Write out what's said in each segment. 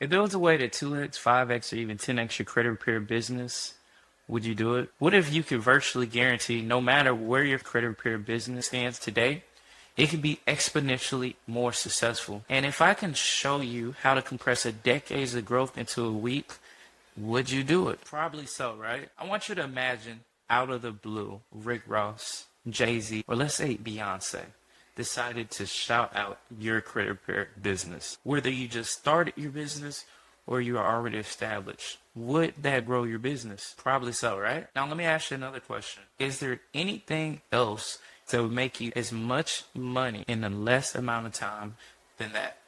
If there was a way to 2x, 5x, or even 10x your credit repair business, would you do it? What if you could virtually guarantee no matter where your credit repair business stands today, it can be exponentially more successful? And if I can show you how to compress a decades of growth into a week, would you do it? Probably so, right? I want you to imagine out of the blue, Rick Ross, Jay-Z, or let's say Beyonce decided to shout out your credit repair business. Whether you just started your business or you are already established, would that grow your business? Probably so, right? Now let me ask you another question. Is there anything else that would make you as much money in a less amount of time than that?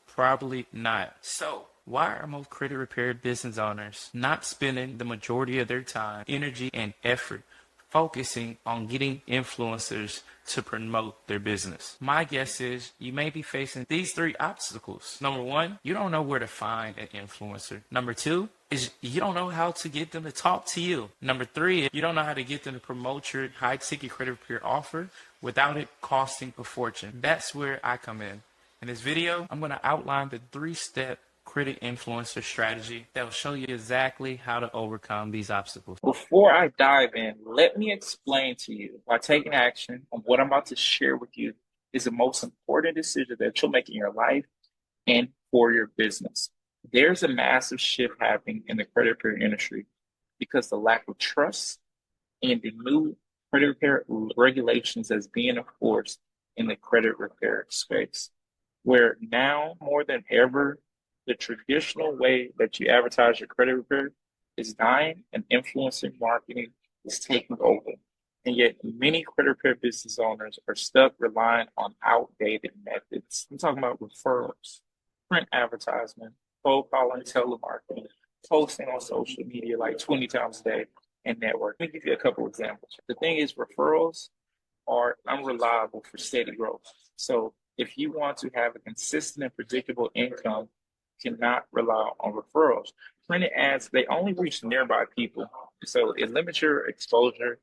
Probably not. So, why are most credit repair business owners not spending the majority of their time, energy, and effort focusing on getting influencers to promote their business? My guess is you may be facing these three obstacles. Number one, you don't know where to find an influencer. Number two is you don't know how to get them to talk to you. Number three, you don't know how to get them to promote your high ticket credit repair offer without it costing a fortune. That's where I come in. In this video, I'm going to outline the three-step credit influencer strategy that will show you exactly how to overcome these obstacles. Before I dive in, let me explain to you why taking action on what I'm about to share with you is the most important decision that you'll make in your life and for your business. There's a massive shift happening in the credit repair industry because the lack of trust and the new credit repair regulations that's being enforced in the credit repair space, where now more than ever, the traditional way that you advertise your credit repair is dying and influencer marketing is taking over. And yet many credit repair business owners are stuck relying on outdated methods. I'm talking about referrals, print advertisement, cold calling, telemarketing, posting on social media like 20 times a day, and network. Let me give you a couple examples. The thing is, referrals are unreliable for steady growth. So if you want to have a consistent and predictable income, you cannot rely on referrals. Printed ads, they only reach nearby people. So it limits your exposure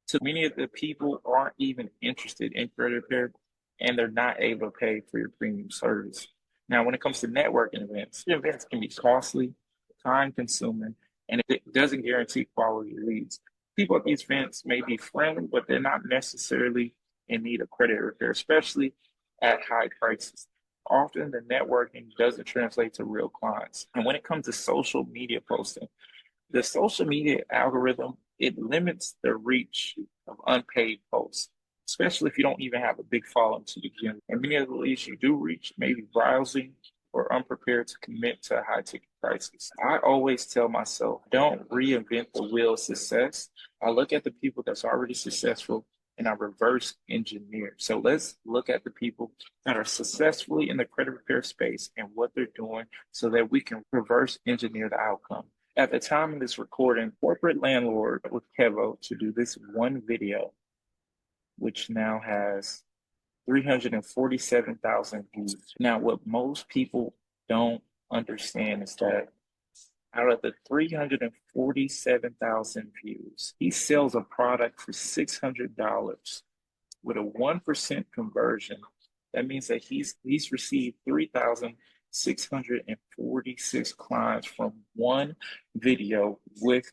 to many of the people aren't even interested in credit repair and they're not able to pay for your premium service. Now, when it comes to networking events, your events can be costly, time consuming, and it doesn't guarantee quality leads. People at these events may be friendly, but they're not necessarily in need of credit repair, especially at high prices. Often the networking doesn't translate to real clients. And when it comes to social media posting, the social media algorithm, it limits the reach of unpaid posts, especially if you don't even have a big following to begin. And many of the leads you do reach may be browsing or unprepared to commit to high ticket prices. I always tell myself, don't reinvent the wheel of success. I look at the people that's already successful and I reverse engineer. So let's look at the people that are successfully in the credit repair space and what they're doing so that we can reverse engineer the outcome. At the time of this recording, corporate landlord with Kevo to do this one video, which now has 347,000 views. Now, what most people don't understand is that out of the 347,000 views, he sells a product for $600 with a 1% conversion. That means that he's received 3,646 clients from one video with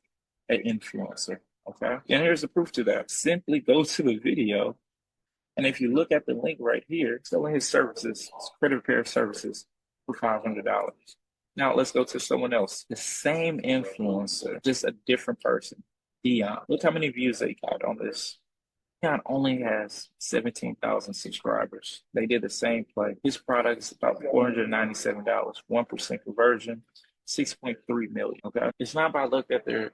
an influencer. Okay. And here's the proof to that. Simply go to the video. And if you look at the link right here, selling his services, credit repair services for $500. Now let's go to someone else. The same influencer, just a different person. Dion. Look how many views they got on this. Dion only has 17,000 subscribers. They did the same play. His product is about $497, 1% conversion, 6.3 million. Okay. It's not by luck that they're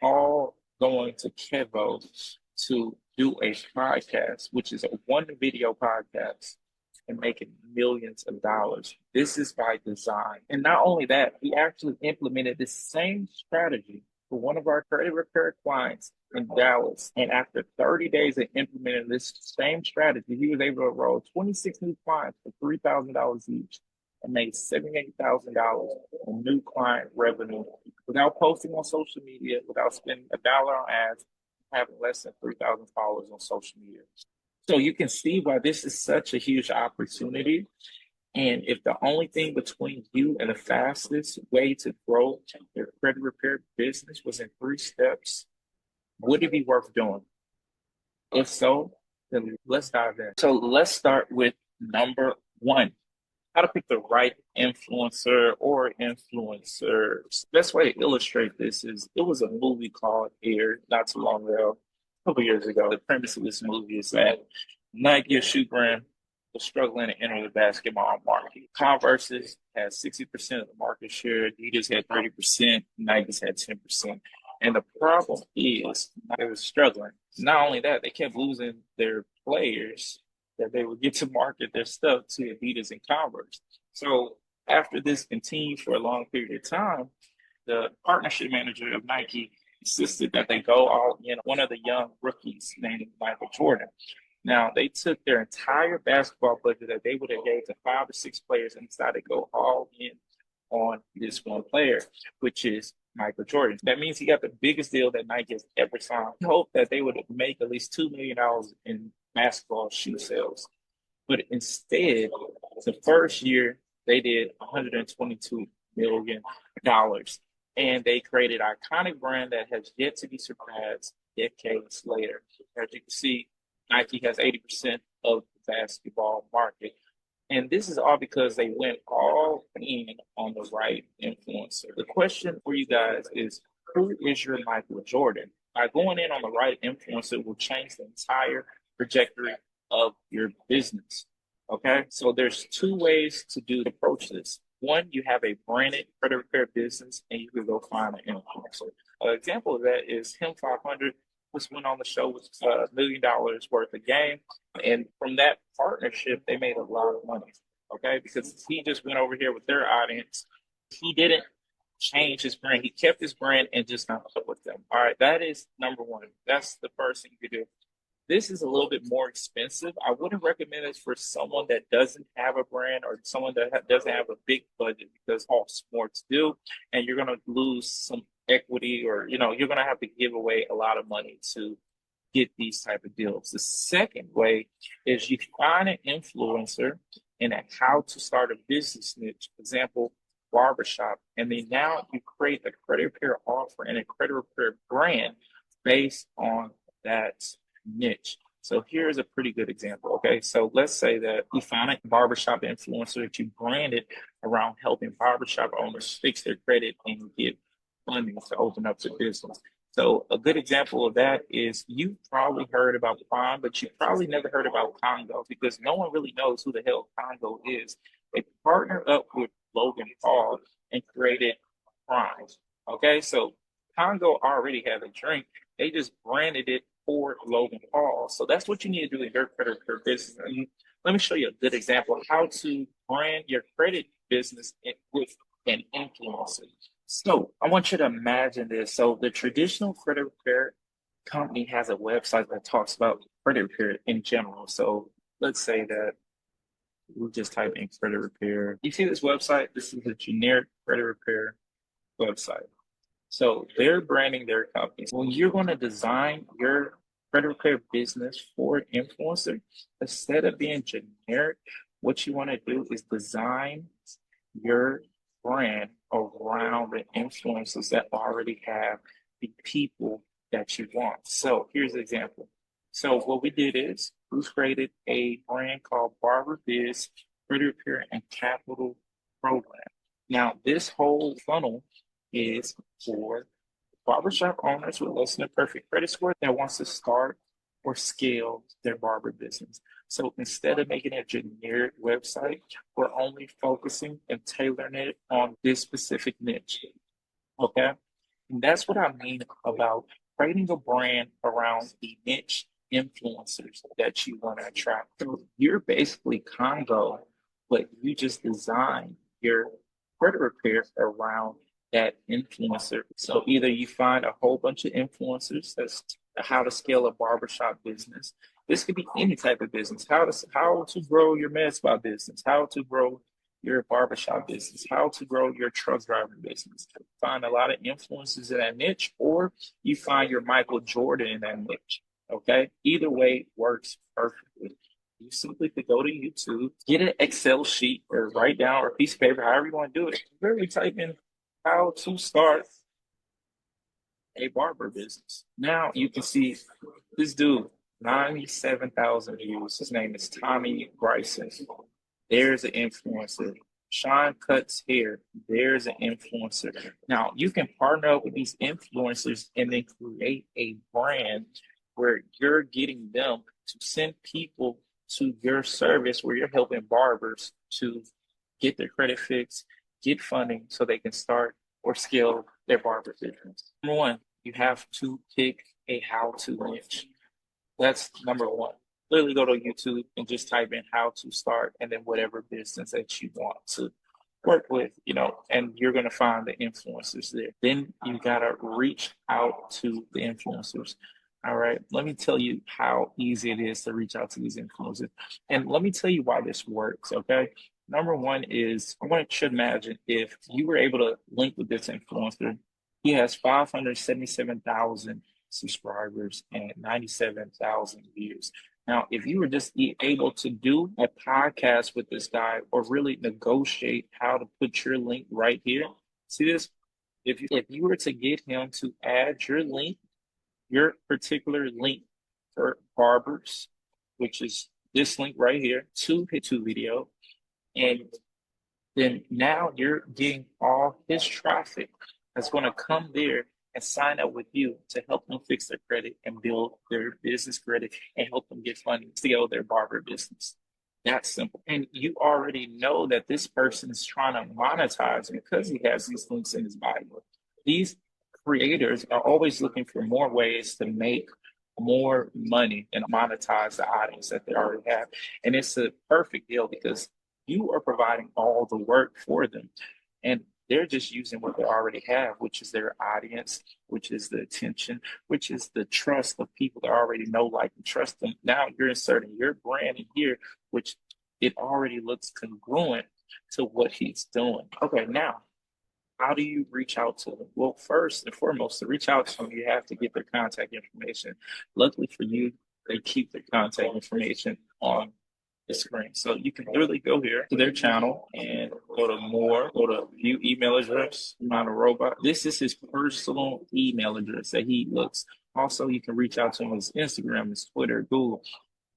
all going to Kevo to do a podcast, which is a one video podcast, and making millions of dollars. This is by design. And not only that, he actually implemented the same strategy for one of our credit repair clients in Dallas. And after 30 days of implementing this same strategy, he was able to enroll 26 new clients for $3,000 each and made $78,000 in new client revenue without posting on social media, without spending a dollar on ads, having less than 3,000 followers on social media. So you can see why this is such a huge opportunity. And if the only thing between you and the fastest way to grow your credit repair business was in 3 steps, would it be worth doing? If so, then let's dive in. So let's start with number one, how to pick the right influencer or influencers. Best way to illustrate this is it was a movie called Air not too long ago, a couple years ago. The premise of this movie is that Nike, a shoe brand, was struggling to enter the basketball market. Converse had 60% of the market share, Adidas had 30%, Nike's had 10%. And the problem is they were struggling. Not only that, they kept losing their players that they would get to market their stuff to Adidas and Converse. So after this continued for a long period of time, the partnership manager of Nike insisted that they go all in one of the young rookies named Michael Jordan. Now they took their entire basketball budget that they would have gave to 5 or 6 players and decided to go all in on this one player, which is Michael Jordan. That means he got the biggest deal that Nike has ever signed. He hoped that they would make at least $2 million in basketball shoe sales. But instead, the first year they did $122 million. And they created an iconic brand that has yet to be surpassed decades later. As you can see, Nike has 80% of the basketball market. And this is all because they went all in on the right influencer. The question for you guys is, who is your Michael Jordan? By going in on the right influencer will change the entire trajectory of your business. Okay, so there's 2 ways to approach this. One, you have a branded credit repair business, and you can go find an influencer. An example of that is Him 500, which went on the show with $1 million worth of game, and from that partnership, they made a lot of money. Okay, because he just went over here with their audience. He didn't change his brand. He kept his brand and just not up with them. All right, that is number one. That's the first thing you do. This is a little bit more expensive. I wouldn't recommend this for someone that doesn't have a brand or someone that doesn't have a big budget because it costs more to do, and you're going to lose some equity, or you're going to have to give away a lot of money to get these type of deals. The second way is you find an influencer in a how to start a business niche. For example, barbershop, and then now you create a credit repair offer and a credit repair brand based on that niche. So here's a pretty good example. Okay, so let's say that you find a barbershop influencer that you branded around helping barbershop owners fix their credit and get funding to open up their business. So a good example of that is you probably heard about Prime, but you probably never heard about Congo because no one really knows who the hell Congo is. They partnered up with Logan Paul and created Prime. Okay, so Congo already had a drink. They just branded it for Logan Paul. So that's what you need to do in your credit repair business. And let me show you a good example of how to brand your credit business with an influencer. So I want you to imagine this. So the traditional credit repair company has a website that talks about credit repair in general. So let's say that we just type in credit repair. You see this website? This is a generic credit repair website. So they're branding their companies. When you're going to design your credit repair business for an influencer, instead of being generic, what you want to do is design your brand around the influencers that already have the people that you want. So here's an example. So what we did is we created a brand called Barber Biz Credit Repair and Capital Program. Now, this whole funnel is for barbershop owners with less than a perfect credit score that wants to start or scale their barber business. So instead of making a generic website, we're only focusing and tailoring it on this specific niche. Okay? And that's what I mean about creating a brand around the niche influencers that you want to attract. So you're basically Congo, but you just design your credit repair around that influencer. So either you find a whole bunch of influencers that's how to scale a barbershop business. This could be any type of business. How to grow your med spa business, how to grow your barbershop business, how to grow your truck driving business. Find a lot of influencers in that niche, or you find your Michael Jordan in that niche. Okay, either way works perfectly. You simply could go to YouTube, get an Excel sheet or write down or a piece of paper, however you want to do it. Literally type in how to start a barber business. Now you can see this dude, 97,000 views. His name is Tommy Bryson. There's an influencer. Sean cuts hair. There's an influencer. Now you can partner up with these influencers and then create a brand where you're getting them to send people to your service where you're helping barbers to get their credit fixed, get funding so they can start or scale their barber business. Number one, you have to pick a how-to niche. That's number one. Literally go to YouTube and just type in how to start and then whatever business that you want to work with, and you're going to find the influencers there. Then you got to reach out to the influencers. All right. Let me tell you how easy it is to reach out to these influencers. And let me tell you why this works. Okay. Number one is I want you to imagine if you were able to link with this influencer. He has 577,000 subscribers and 97,000 views. Now, if you were just able to do a podcast with this guy or really negotiate how to put your link right here, see this? If you were to get him to add your link, your particular link for barbers, which is this link right here, to his YouTube video, and then now you're getting all his traffic that's going to come there and sign up with you to help them fix their credit and build their business credit and help them get funding to scale their barber business. That's simple. And you already know that this person is trying to monetize because he has these links in his bio. These creators are always looking for more ways to make more money and monetize the audience that they already have. And it's a perfect deal because you are providing all the work for them. And they're just using what they already have, which is their audience, which is the attention, which is the trust of people that already know, like, and trust them. Now you're inserting your brand in here, which it already looks congruent to what he's doing. Okay, now, how do you reach out to them? Well, first and foremost, to reach out to them, you have to get their contact information. Luckily for you, they keep their contact information on the screen. So you can literally go here to their channel and go to more, go to view email address, not a robot. This is his personal email address that he looks. Also, you can reach out to him on his Instagram, his Twitter, Google,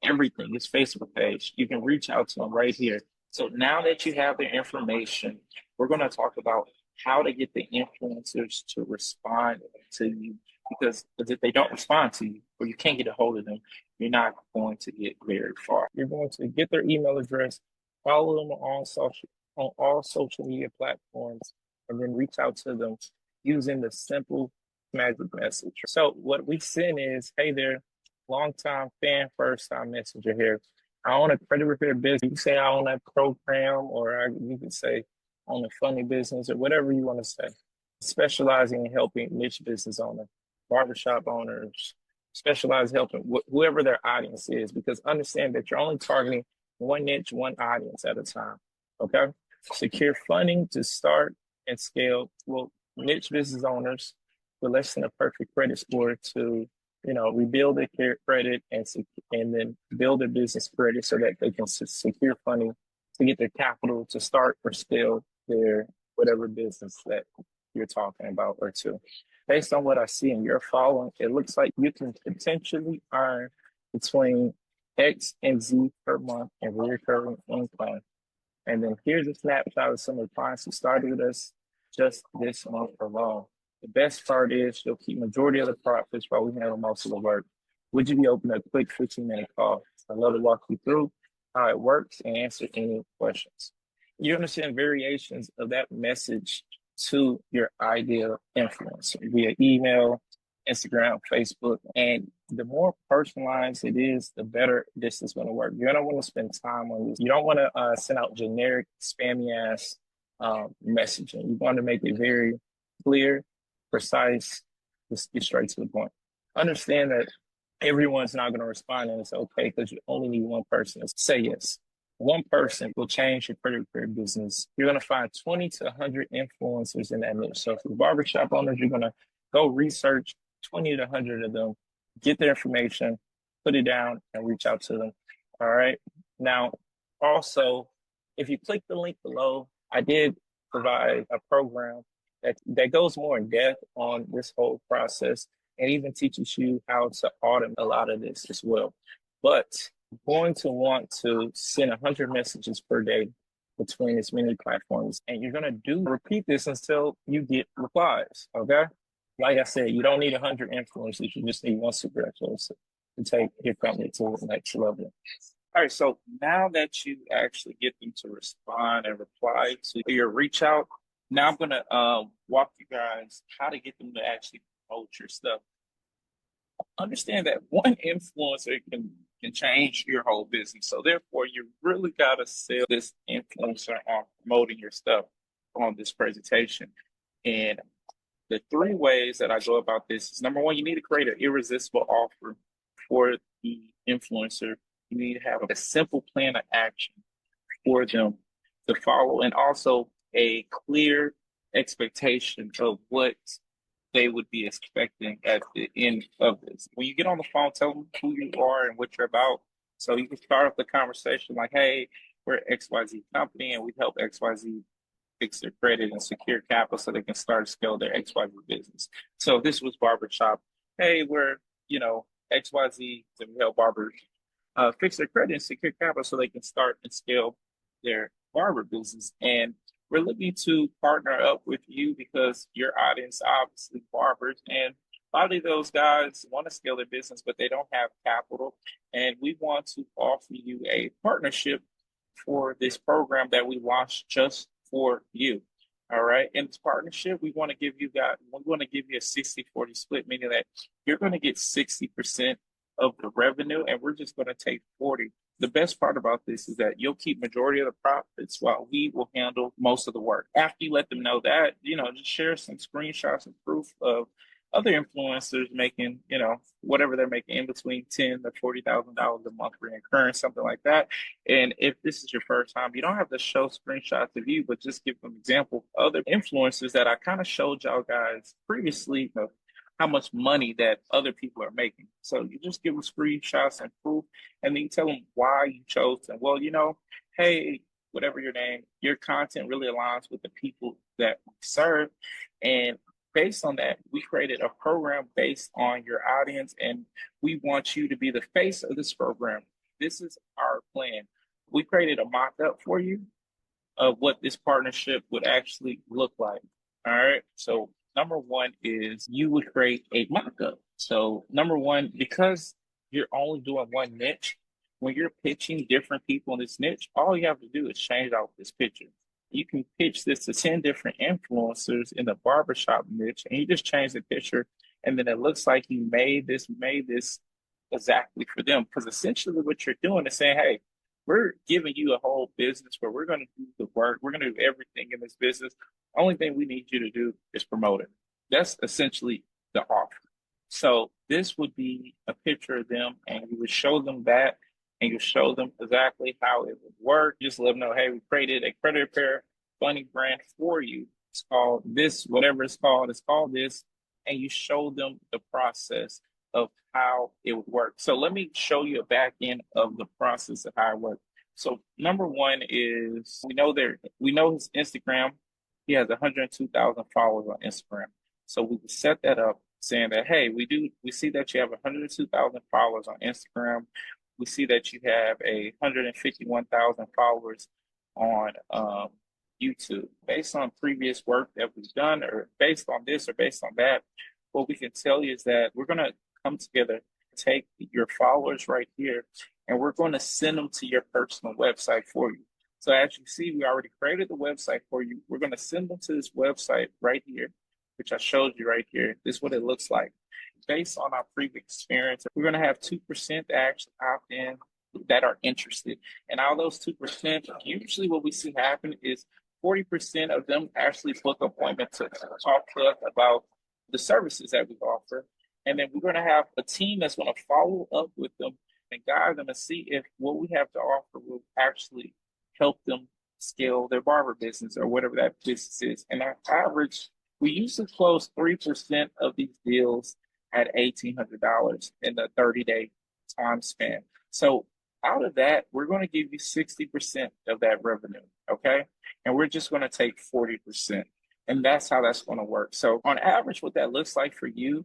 everything, his Facebook page. You can reach out to him right here. So now that you have their information, we're going to talk about how to get the influencers to respond to you. Because if they don't respond to you or you can't get a hold of them, you're not going to get very far. You're going to get their email address, follow them on all social media platforms, and then reach out to them using the simple magic message. So what we send is, hey there, long-time fan, first-time messenger here. I own a credit repair business. You can say I own a program, or you can say I own a funny business, or whatever you want to say. Specializing in helping niche business owners, barbershop owners, specialize helping whoever their audience is, because understand that you're only targeting one niche, one audience at a time. Okay. Secure funding to start and scale. Well, niche business owners with less than a perfect credit score to, rebuild their credit and then build their business credit so that they can secure funding to get their capital to start or scale their whatever business that you're talking about or two. Based on what I see in your following, it looks like you can potentially earn between X and Z per month in recurring income. And then here's a snapshot of some of the clients who started with us just this month alone. The best part is you'll keep majority of the profits while we handle most of the work. Would you be open to a quick 15-minute call? I'd love to walk you through how it works and answer any questions. You understand variations of that message to your ideal influencer via email, Instagram, Facebook. And the more personalized it is, the better this is going to work. You're going to want to spend time on this. You don't want to send out generic, spammy ass messaging. You want to make it very clear, precise, just get straight to the point. Understand that everyone's not going to respond, and it's okay because you only need one person to say yes. One person will change your credit repair business. You're going to find 20 to 100 influencers in that niche. So for the barbershop owners, you're going to go research 20 to 100 of them, get their information, put it down, and reach out to them. All right. Now, also, if you click the link below, I did provide a program that goes more in depth on this whole process and even teaches you how to automate a lot of this as well. But you're going to want to send 100 messages per day between as many platforms. And you're going to repeat this until you get replies. Okay. Like I said, you don't need 100 influencers. You just need one super influencer to take your company to the next level. All right, so now that you actually get them to respond and reply to your reach out, now I'm gonna walk you guys how to get them to actually promote your stuff. Understand that one influencer can change your whole business. So therefore, you really gotta sell this influencer on promoting your stuff on this presentation. And the three ways that I go about this is number one, you need to create an irresistible offer for the influencer. You need to have a simple plan of action for them to follow and also a clear expectation of what they would be expecting at the end of this. When you get on the phone, tell them who you are and what you're about. So you can start off the conversation like, hey, we're XYZ company and we help XYZ fix their credit and secure capital so they can start to scale their XYZ business. So if this was barbershop, hey, we're, XYZ and we help barbers fix their credit and secure capital so they can start and scale their barber business. And we're looking to partner up with you because your audience, obviously, barbers, and a lot of those guys want to scale their business, but they don't have capital. And we want to offer you a partnership for this program that we launched just for you. All right. In this partnership, we want to give you a 60-40 split, meaning that you're going to get 60% of the revenue and we're just going to take 40. The best part about this is that you'll keep majority of the profits while we will handle most of the work. After you let them know that, just share some screenshots and proof of other influencers making, whatever they're making in between $10,000 to $40,000 a month recurring, something like that. And if this is your first time, you don't have to show screenshots of you, but just give them example of other influencers that I kind of showed y'all guys previously of how much money that other people are making. So you just give them screenshots and proof, and then you tell them why you chose them. Well, hey, whatever your name, your content really aligns with the people that we serve. And based on that, we created a program based on your audience, and we want you to be the face of this program. This is our plan. We created a mock-up for you of what this partnership would actually look like. All right. So number one is you would create a mock-up. So number one, because you're only doing one niche, when you're pitching different people in this niche, all you have to do is change out this picture. You can pitch this to 10 different influencers in the barbershop niche, and you just change the picture, and then it looks like you made this exactly for them. Because essentially what you're doing is saying, hey, we're giving you a whole business where we're going to do the work. We're going to do everything in this business. Only thing we need you to do is promote it. That's essentially the offer. So this would be a picture of them, and you would show them that, and you show them exactly how it would work. Just let them know, hey, we created a credit repair funding brand for you. It's called this, whatever it's called this. And you show them the process of how it would work. So let me show you a back end of the process of how it works. So number one is we know his Instagram. He has 102,000 followers on Instagram. So we can set that up saying that, hey, we see that you have 102,000 followers on Instagram. We see that you have 151,000 followers on YouTube. Based on previous work that was done, or based on this, or based on that, what we can tell you is that we're going to come together, take your followers right here, and we're going to send them to your personal website for you. So as you see, we already created the website for you. We're going to send them to this website right here, which I showed you right here. This is what it looks like. Based on our previous experience, we're going to have 2% that actually opt in that are interested. And all those 2%, usually what we see happen is 40% of them actually book appointment to talk to us about the services that we offer. And then we're going to have a team that's going to follow up with them and guide them and see if what we have to offer will actually help them scale their barber business or whatever that business is. And our average, we usually close 3% of these deals at $1,800 in the 30-day time span. So Out of that, we're going to give you 60% of that revenue, okay? And we're just going to take 40%. And that's how that's going to work. So, on average, what that looks like for you,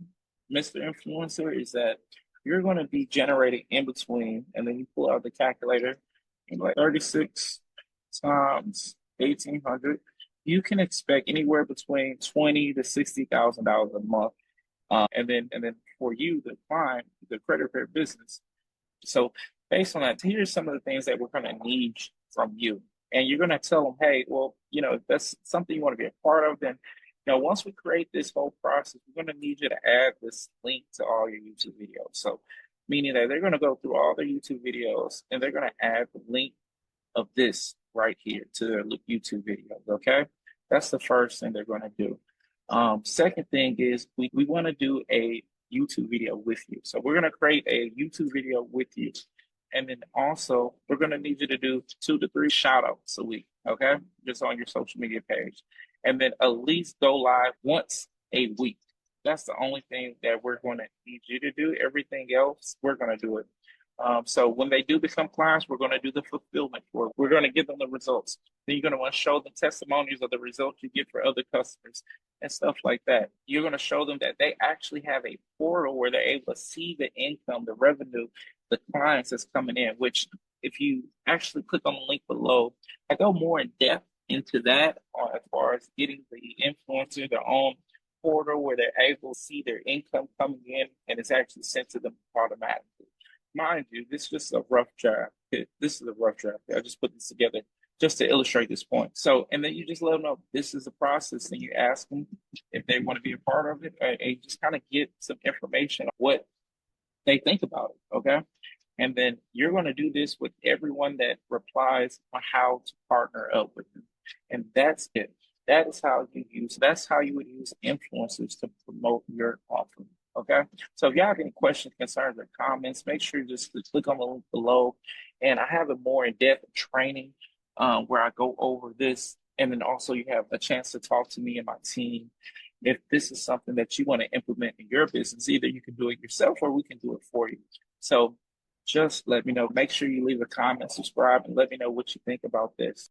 Mr. Influencer, is that you're going to be generating in between, and then you pull out the calculator, and like 36 times 1,800. You can expect anywhere between 20 to $60,000 a month. And then for you, the client, the credit repair business. So based on that, here's some of the things that we're going to need from you. And you're going to tell them, hey, well, if that's something you want to be a part of, then, once we create this whole process, we're going to need you to add this link to all your YouTube videos. So meaning that they're going to go through all their YouTube videos and they're going to add the link of this right here to their YouTube videos. Okay. That's the first thing they're going to do. Second thing is we want to do a YouTube video with you. So we're going to create a YouTube video with you. And then also, we're going to need you to do 2 to 3 shout outs a week, okay? Just on your social media page. And then at least go live once a week. That's the only thing that we're going to need you to do. Everything else, we're going to do it. So when they do become clients, we're going to do the fulfillment work. We're going to give them the results. Then you're going to want to show them testimonies of the results you get for other customers and stuff like that. You're going to show them that they actually have a portal where they're able to see the income, the revenue, the clients that's coming in, which if you actually click on the link below, I go more in depth into that as far as getting the influencer their own portal where they're able to see their income coming in and it's actually sent to them automatically. Mind you, this is just a rough draft. This is a rough draft. I just put this together just to illustrate this point. So, and then you just let them know this is the process, and you ask them if they want to be a part of it, and just kind of get some information on what they think about it. Okay. And then you're going to do this with everyone that replies on how to partner up with them. And that's it. That's how you would use influencers to promote your offering. Okay. So if you have any questions, concerns, or comments, make sure you just click on the link below. And I have a more in-depth training where I go over this. And then also you have a chance to talk to me and my team. If this is something that you want to implement in your business, either you can do it yourself or we can do it for you. So just let me know. Make sure you leave a comment, subscribe, and let me know what you think about this.